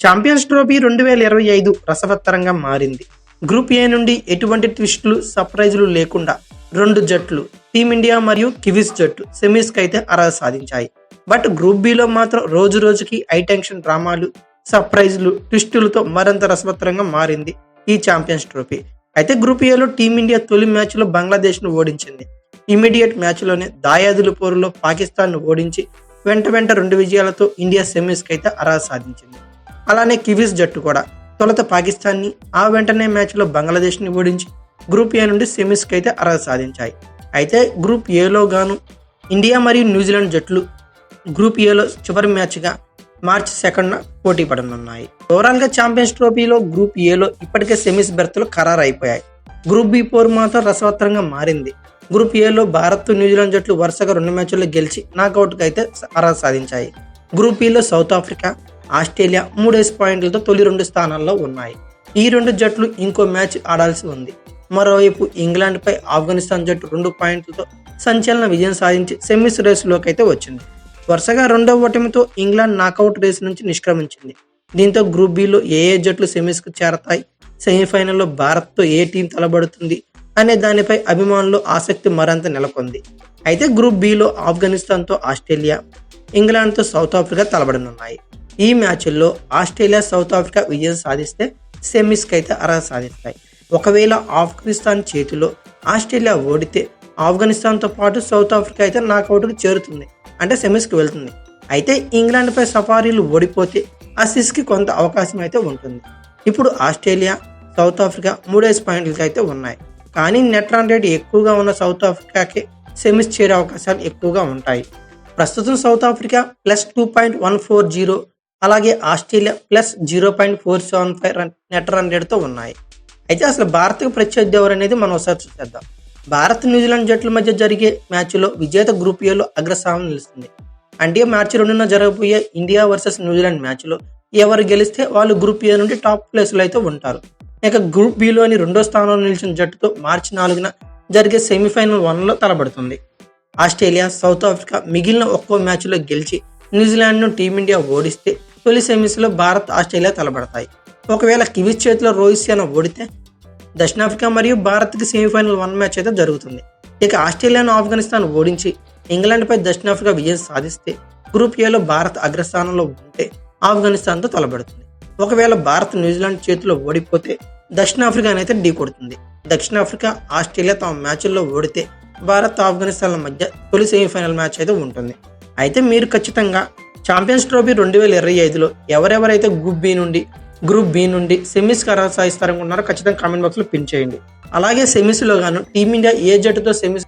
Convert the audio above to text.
Champions trophy 2025 రసవత్తరంగా మారింది. Group A నుండి ఎటువంటి ట్విస్టులు, సర్ప్రైజులు లేకుండా రెండు జట్లు టీమిండియా మరియు కివీస్ జట్లు సెమీస్కి అయితే అర్హత సాధించాయి. బట్ గ్రూప్ బిలో మాత్రం రోజు రోజుకి హై టెన్షన్ డ్రామాలు, సర్ప్రైజులు, ట్విస్టులతో మరింత రసవత్తరంగా మారింది ఈ ఛాంపియన్స్ ట్రోఫీ. అయితే గ్రూప్ ఏలో టీమిండియా తొలి మ్యాచ్లో బంగ్లాదేశ్ను ఓడించింది. ఇమీడియట్ మ్యాచ్లోనే దాయాదుల పోరులో పాకిస్తాన్ను ఓడించి వెంట 2 విజయాలతో ఇండియా సెమీస్కి అయితే అర్హత సాధించింది. అలానే కివీస్ జట్టు కూడా తొలుత పాకిస్తాన్ని, ఆ వెంటనే మ్యాచ్లో బంగ్లాదేశ్ని ఓడించి గ్రూప్ ఏ నుండి సెమీస్కి అయితే అర్హత సాధించాయి. అయితే గ్రూప్ ఏలో గాను ఇండియా మరియు న్యూజిలాండ్ జట్లు గ్రూప్ ఏలో చివరి మ్యాచ్గా మార్చి 2న పోటీ పడనున్నాయి. ఓవరాల్గా ఛాంపియన్స్ ట్రోఫీలో గ్రూప్ ఏలో ఇప్పటికే సెమీస్ బెర్త్లు ఖరారు అయిపోయాయి. గ్రూప్ బి పోరు మాత్రం రసవత్తరంగా మారింది. గ్రూప్ ఏలో భారత్, న్యూజిలాండ్ జట్లు వరుసగా 2 మ్యాచ్ల్లో గెలిచి నాకౌట్కి అయితే అర్హత సాధించాయి. Group below south Africa, Australia 3 పాయింట్లతో తొలి 2 స్థానాల్లో ఉన్నాయి. ఈ 2 జట్లు ఇంకో మ్యాచ్ ఆడాల్సి ఉంది. మరోవైపు ఇంగ్లాండ్పై ఆఫ్ఘనిస్తాన్ జట్టు 2 పాయింట్లతో సంచలన విజయం సాధించి సెమీస్ రేసులోకి అయితే వచ్చింది. వరుసగా 2వ ఓటమితో ఇంగ్లాండ్ నాకౌట్ రేసు నుంచి నిష్క్రమించింది. దీంతో గ్రూప్ బిలో ఏ జట్లు సెమీస్కు చేరతాయి, సెమీఫైనల్లో భారత్తో ఏ టీం తలబడుతుంది అనే దానిపై అభిమానులు ఆసక్తి మరింత నెలకొంది. అయితే గ్రూప్ బిలో ఆఫ్ఘనిస్తాన్తో ఆస్ట్రేలియా, ఇంగ్లాండ్తో సౌత్ ఆఫ్రికా తలబడనున్నాయి. ఈ మ్యాచ్ల్లో ఆస్ట్రేలియా, సౌత్ ఆఫ్రికా విజయం సాధిస్తే సెమీస్కి అయితే అర్హత సాధిస్తాయి. ఒకవేళ ఆఫ్ఘనిస్తాన్ చేతిలో ఆస్ట్రేలియా ఓడితే ఆఫ్ఘనిస్తాన్తో పాటు సౌత్ ఆఫ్రికా అయితే నాకౌట్కి చేరుతుంది, అంటే సెమీస్కి వెళ్తుంది. అయితే ఇంగ్లాండ్పై సఫారీలు ఓడిపోతే ఆసీస్కి కొంత అవకాశం అయితే ఉంటుంది. ఇప్పుడు ఆస్ట్రేలియా, సౌత్ ఆఫ్రికా 3 పాయింట్లకి అయితే ఉన్నాయి. కానీ నెట్ రన్ రేట్ ఎక్కువగా ఉన్న సౌత్ ఆఫ్రికాకే సెమీస్ చేరే అవకాశాలు ఎక్కువగా ఉంటాయి. ప్రస్తుతం సౌత్ ఆఫ్రికా +2.140, అలాగే ఆస్ట్రేలియా +0.475 నెట్ రన్ రేట్తో ఉన్నాయి. అయితే అసలు భారత్కు ప్రత్యర్థి ఎవరు అనేది మనం ఒకసారి చూసేద్దాం. భారత్, న్యూజిలాండ్ జట్ల మధ్య జరిగే మ్యాచ్లో విజేత గ్రూప్ ఏలో అగ్రస్థానం నిలుస్తుంది. అంటే మార్చి 2న జరగబోయే ఇండియా వర్సెస్ న్యూజిలాండ్ మ్యాచ్లో ఎవరు గెలిస్తే వాళ్ళు గ్రూప్ ఏ నుండి టాప్ ప్లేస్లో అయితే ఉంటారు. ఇక గ్రూప్ బిలోని 2వ స్థానంలో నిలిచిన జట్టుతో మార్చి 4న జరిగే సెమీఫైనల్ 1లో తలబడుతుంది. ఆస్ట్రేలియా, సౌత్ ఆఫ్రికా మిగిలిన ఒక్కో మ్యాచ్లో గెలిచి న్యూజిలాండ్ను టీమిండియా ఓడిస్తే తొలి సెమీస్లో భారత్, ఆస్ట్రేలియా తలబడతాయి. ఒకవేళ కివీస్ చేతిలో రోహిత్ శర్మ ఓడితే దక్షిణాఫ్రికా మరియు భారత్కి సెమీఫైనల్ 1 మ్యాచ్ అయితే జరుగుతుంది. ఇక ఆస్ట్రేలియాను ఆఫ్ఘనిస్తాన్ ఓడించి ఇంగ్లాండ్పై దక్షిణాఫ్రికా విజయం సాధిస్తే గ్రూప్ ఏలో భారత్ అగ్రస్థానంలో ఉంటే ఆఫ్ఘనిస్తాన్తో తలబడుతుంది. ఒకవేళ భారత్ న్యూజిలాండ్ చేతిలో ఓడిపోతే దక్షిణాఫ్రికానైతే ఢీ కొడుతుంది. దక్షిణాఫ్రికా, ఆస్ట్రేలియా తమ మ్యాచ్ల్లో ఓడితే భారత్, ఆఫ్ఘనిస్తాన్ల మధ్య తొలి సెమీఫైనల్ మ్యాచ్ అయితే ఉంటుంది. అయితే మీరు ఖచ్చితంగా ఛాంపియన్స్ ట్రోఫీ 2025లో ఎవరెవరైతే గ్రూప్ బి నుండి సెమీస్కి అర్హత సాధిస్తారనుకుంటున్నారో ఖచ్చితంగా కామెంట్ బాక్స్లో పిన్ చేయండి. అలాగే సెమీస్లో గాను టీమిండియా ఏ జట్టుతో సెమీస్